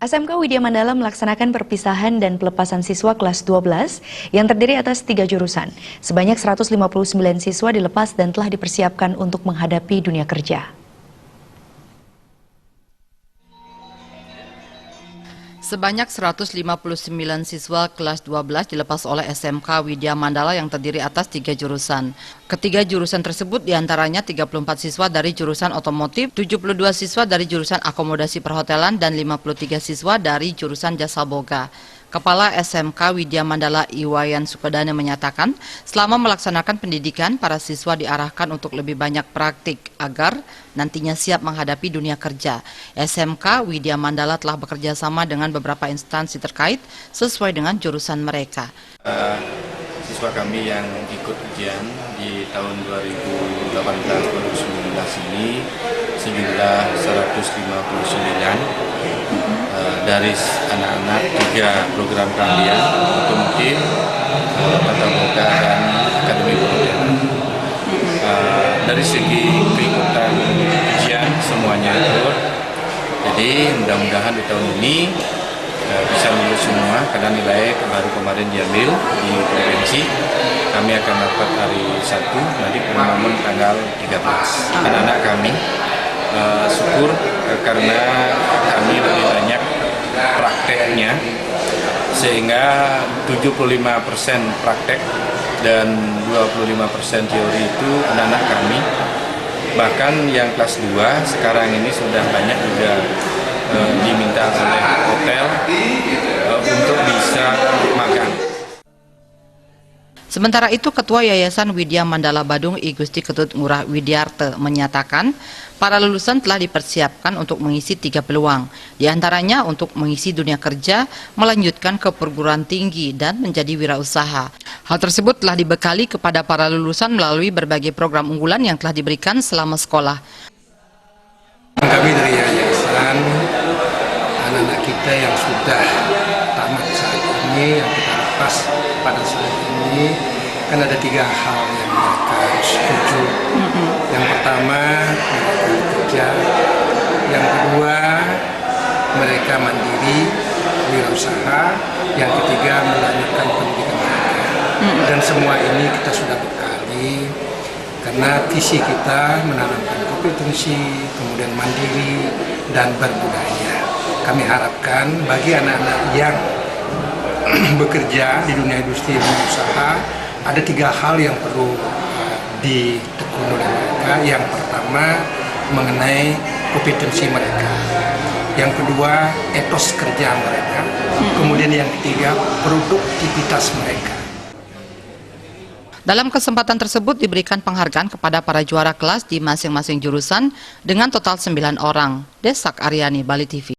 SMK Widya Mandala melaksanakan perpisahan dan pelepasan siswa kelas 12 yang terdiri atas 3 jurusan. Sebanyak 159 siswa dilepas dan telah dipersiapkan untuk menghadapi dunia kerja. Sebanyak 159 siswa kelas 12 dilepas oleh SMK Widya Mandala yang terdiri atas 3 jurusan. Ketiga jurusan tersebut diantaranya 34 siswa dari jurusan otomotif, 72 siswa dari jurusan akomodasi perhotelan, dan 53 siswa dari jurusan jasa boga. Kepala SMK Widya Mandala Iwayan Sukodane menyatakan, selama melaksanakan pendidikan, para siswa diarahkan untuk lebih banyak praktik agar nantinya siap menghadapi dunia kerja. SMK Widya Mandala telah bekerja sama dengan beberapa instansi terkait sesuai dengan jurusan mereka. Siswa kami yang ikut ujian di tahun 2018-2019 ini sejumlah 159 dari anak-anak 3 program keahlian otomotif, tata boga, dan akademi perhotelan. Dari segi keikutan ujian semuanya ikut, jadi mudah-mudahan di tahun ini bisa lulus semua karena nilai baru kemarin diambil di provinsi. Kami akan dapat hari 1, nanti pengumuman tanggal 13. Anak-anak kami syukur karena kami lebih banyak prakteknya, sehingga 75% praktek dan 25% teori itu anak-anak kami. Bahkan yang kelas 2 sekarang ini sudah banyak juga diminta oleh hotel untuk bisa magang. Sementara itu, Ketua Yayasan Widya Mandala Badung I Gusti Ketut Ngurah Widyarte menyatakan para lulusan telah dipersiapkan untuk mengisi 3 peluang, diantaranya untuk mengisi dunia kerja, melanjutkan ke perguruan tinggi, dan menjadi wirausaha. Hal tersebut telah dibekali kepada para lulusan melalui berbagai program unggulan yang telah diberikan selama sekolah. Kami dari yayasan, anak-anak kita yang sudah tamat saat ini, yang kita lepas pada saat ini, kan ada 3 hal yang mereka harus setuju. Yang pertama, mereka bekerja. Yang kedua, mereka mandiri, wirausaha. Yang ketiga, melanjutkan pendidikan mereka. Dan semua ini kita sudah bekali, karena visi kita menanamkan kompetensi, kemudian mandiri, dan berbudaya. Kami harapkan bagi anak-anak yang bekerja di dunia industri dan usaha, ada 3 hal yang perlu ditekuni oleh mereka. Yang pertama, mengenai kompetensi mereka. Yang kedua, etos kerja mereka. Kemudian yang ketiga, produktivitas mereka. Dalam kesempatan tersebut diberikan penghargaan kepada para juara kelas di masing-masing jurusan dengan total 9 orang. Desak Aryani, Bali TV.